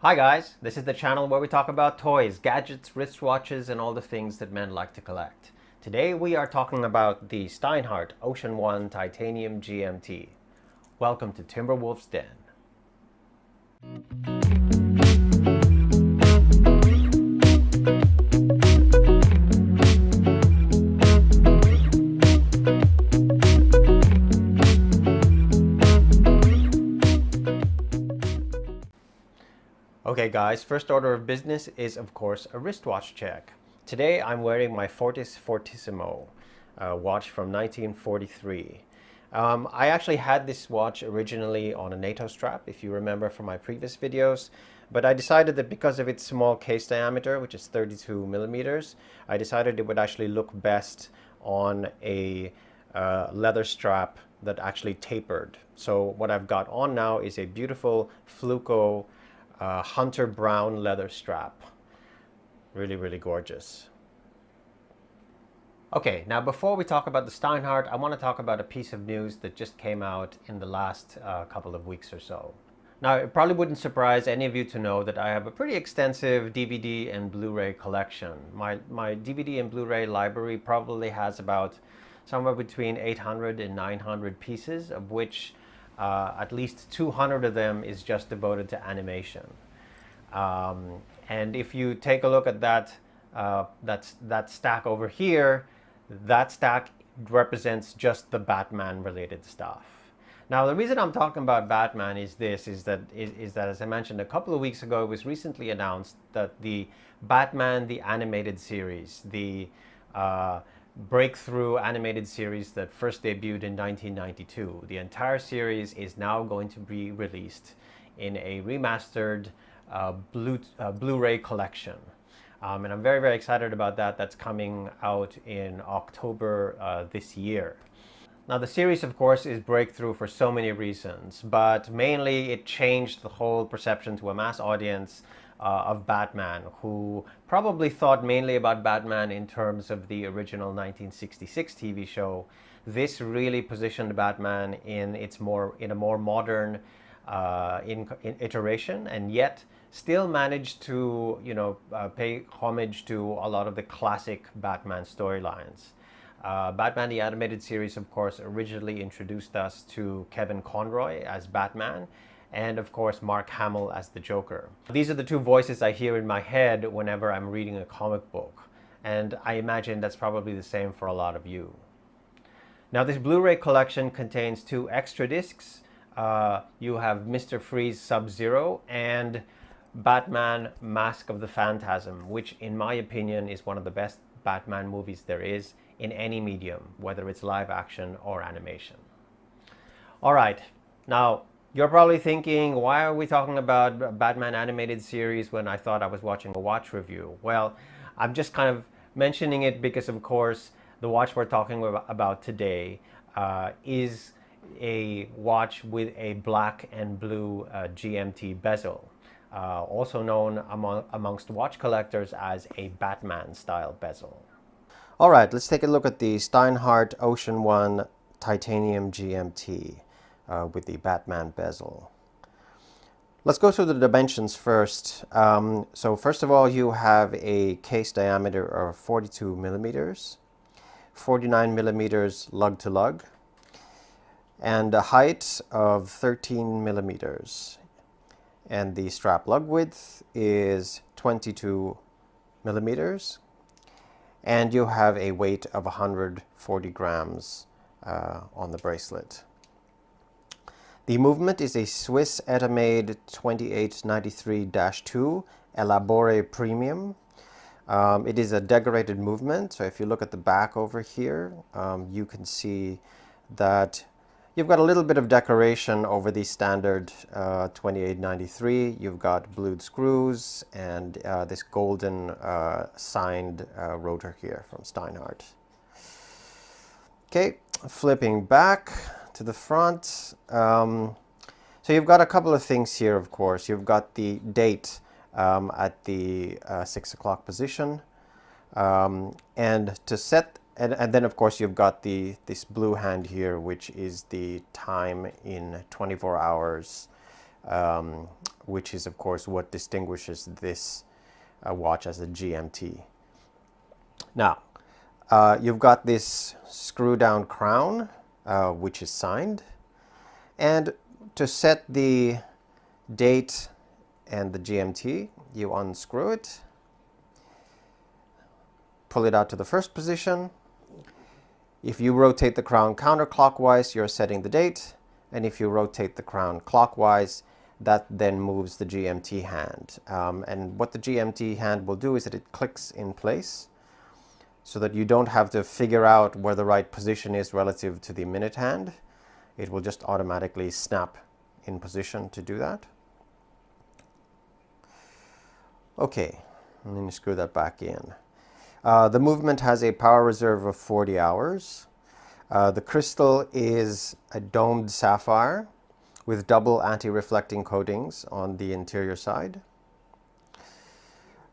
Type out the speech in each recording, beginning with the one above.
Hi guys, this is the channel where we talk about toys, gadgets, wristwatches, and all the things that men like to collect. Today we are talking about the Steinhart Ocean One Titanium GMT. Welcome to Timberwolf's Den. Okay guys, first order of business is of course a wristwatch check. Today I'm wearing my Fortis Fortissimo watch from 1943. I actually had this watch originally on a NATO strap, if you remember from my previous videos, but I decided that because of its small case diameter, which is 32 millimeters, I decided it would actually look best on a leather strap that actually tapered. So what I've got on now is a beautiful Fluco hunter brown leather strap. Really gorgeous. Okay, now before we talk about the Steinhart, I want to talk about a piece of news that just came out in the last couple of weeks or so. Now, it probably wouldn't surprise any of you to know that I have a pretty extensive DVD and Blu-ray collection. My DVD and Blu-ray library probably has about somewhere between 800 and 900 pieces, of which at least 200 of them is just devoted to animation. And if you take a look at that stack over here, that stack represents just the Batman related stuff. Now, the reason I'm talking about Batman is that as I mentioned a couple of weeks ago, it was recently announced that the Batman the Animated Series, the breakthrough animated series that first debuted in 1992. The entire series is now going to be released in a remastered Blu-ray collection. And I'm very excited about that. That's coming out in October this year. Now, the series, of course, is breakthrough for so many reasons, but mainly it changed the whole perception to a mass audience of Batman, who probably thought mainly about Batman in terms of the original 1966 TV show. This really positioned Batman in a more modern iteration, and yet still managed to pay homage to a lot of the classic Batman storylines. Batman the Animated Series, of course, originally introduced us to Kevin Conroy as Batman, and of course Mark Hamill as the Joker. These are the two voices I hear in my head whenever I'm reading a comic book, and I imagine that's probably the same for a lot of you. Now, this Blu-ray collection contains 2 extra discs. You have Mr. Freeze Sub-Zero and Batman Mask of the Phantasm, which in my opinion is one of the best Batman movies there is in any medium, whether it's live action or animation. All right, now you're probably thinking, why are we talking about Batman animated series when I thought I was watching a watch review? Well, I'm just kind of mentioning it because, of course, the watch we're talking about today is a watch with a black and blue GMT bezel, also known amongst watch collectors as a Batman style bezel. All right, let's take a look at the Steinhart Ocean One Titanium GMT with the Batman bezel. Let's go through the dimensions first. So first of all, you have a case diameter of 42 millimeters, 49 millimeters lug to lug, and a height of 13 millimeters. And the strap lug width is 22 millimeters. And you have a weight of 140 grams on the bracelet. The movement is a Swiss Etamade 2893-2 Elabore Premium. It is a decorated movement, so if you look at the back over here, you can see that you've got a little bit of decoration over the standard 2893. You've got blued screws and this golden signed rotor here from Steinhart. Okay, flipping back to the front. So you've got a couple of things here, of course. You've got the date at the 6 o'clock position. And to set And then, of course, you've got this blue hand here, which is the time in 24 hours which is of course what distinguishes this watch as a GMT. Now, you've got this screw down crown, which is signed. And to set the date and the GMT, you unscrew it, pull it out to the first position. If you rotate the crown counterclockwise, you're setting the date. And if you rotate the crown clockwise, that then moves the GMT hand. And what the GMT hand will do is that it clicks in place so that you don't have to figure out where the right position is relative to the minute hand. It will just automatically snap in position to do that. Okay, I'm going to screw that back in. The movement has a power reserve of 40 hours. The crystal is a domed sapphire with double anti-reflecting coatings on the interior side.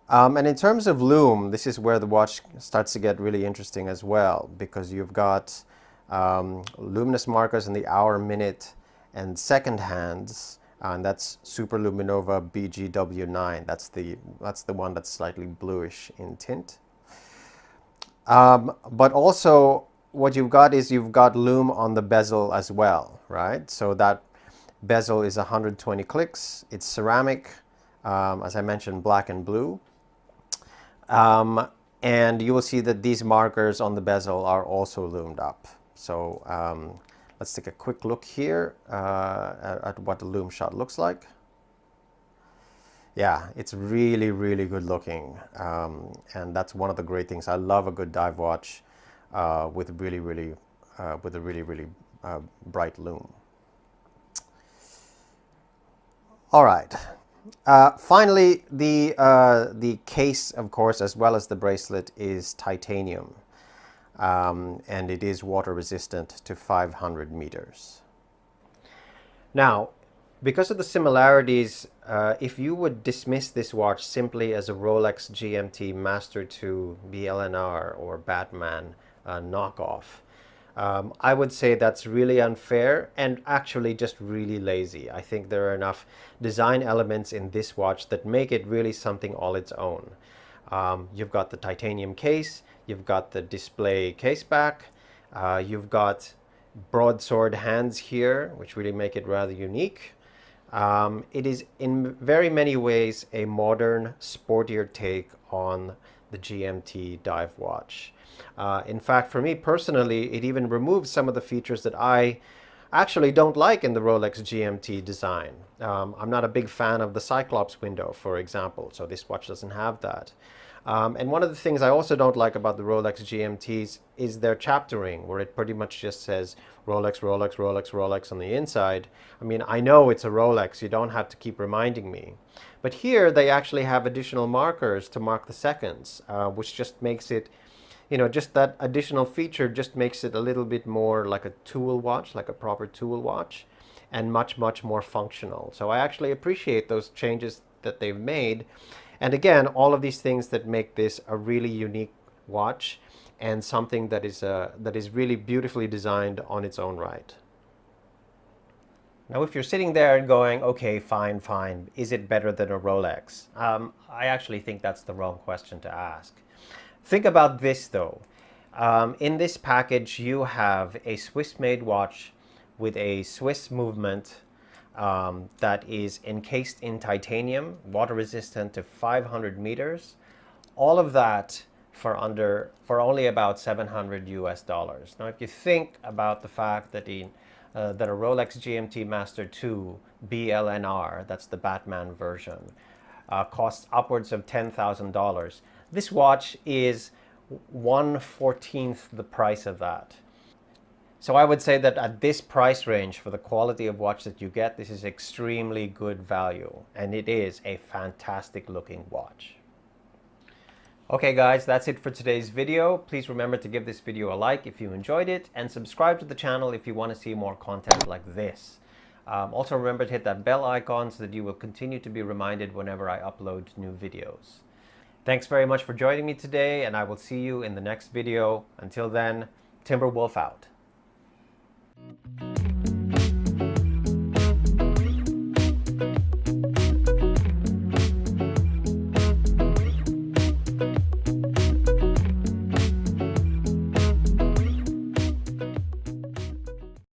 And in terms of lume, this is where the watch starts to get really interesting as well, because you've got luminous markers in the hour, minute, and second hands, and that's Superluminova BGW9. That's the one that's slightly bluish in tint. But also, what you've got is you've got lume on the bezel as well, right? So that bezel is 120 clicks. It's ceramic, as I mentioned, black and blue. And you will see that these markers on the bezel are also lumed up. So let's take a quick look here at what the lume shot looks like. Yeah, it's really, really good looking. And that's one of the great things. I love a good dive watch with a really, really bright lume. All right. Finally, the case, of course, as well as the bracelet, is titanium. And it is water resistant to 500 meters. Now, because of the similarities, if you would dismiss this watch simply as a Rolex GMT Master 2 BLNR or Batman knockoff, I would say that's really unfair and actually just really lazy. I think there are enough design elements in this watch that make it really something all its own. You've got the titanium case, you've got the display case back, you've got broadsword hands here, which really make it rather unique. It is in very many ways a modern, sportier take on the GMT dive watch. In fact, for me personally, it even removes some of the features that I actually don't like in the Rolex GMT design. I'm not a big fan of the Cyclops window, for example, so this watch doesn't have that. And one of the things I also don't like about the Rolex GMTs is their chaptering, where it pretty much just says Rolex, Rolex, Rolex, Rolex on the inside. I mean, I know it's a Rolex, you don't have to keep reminding me. But here they actually have additional markers to mark the seconds, which just makes it, you know, just that additional feature just makes it a little bit more like a tool watch, like a proper tool watch, and much, much more functional. So I actually appreciate those changes that they've made. And again, all of these things that make this a really unique watch and something that is really beautifully designed on its own right. Now, if you're sitting there and going, okay, fine, fine, is it better than a Rolex? I actually think that's the wrong question to ask. Think about this, though. In this package, you have a Swiss-made watch with a Swiss movement that is encased in titanium, water resistant to 500 meters. All of that for only about $700 US. Now, if you think about the fact that that a Rolex GMT Master 2 BLNR, that's the Batman version, costs upwards of $10,000. This watch is 1/14 the price of that. So I would say that at this price range, for the quality of watch that you get, this is extremely good value, and it is a fantastic looking watch. Okay guys, that's it for today's video. Please remember to give this video a like if you enjoyed it, and subscribe to the channel if you want to see more content like this. Also remember to hit that bell icon so that you will continue to be reminded whenever I upload new videos. Thanks very much for joining me today, and I will see you in the next video. Until then, Timberwolf out.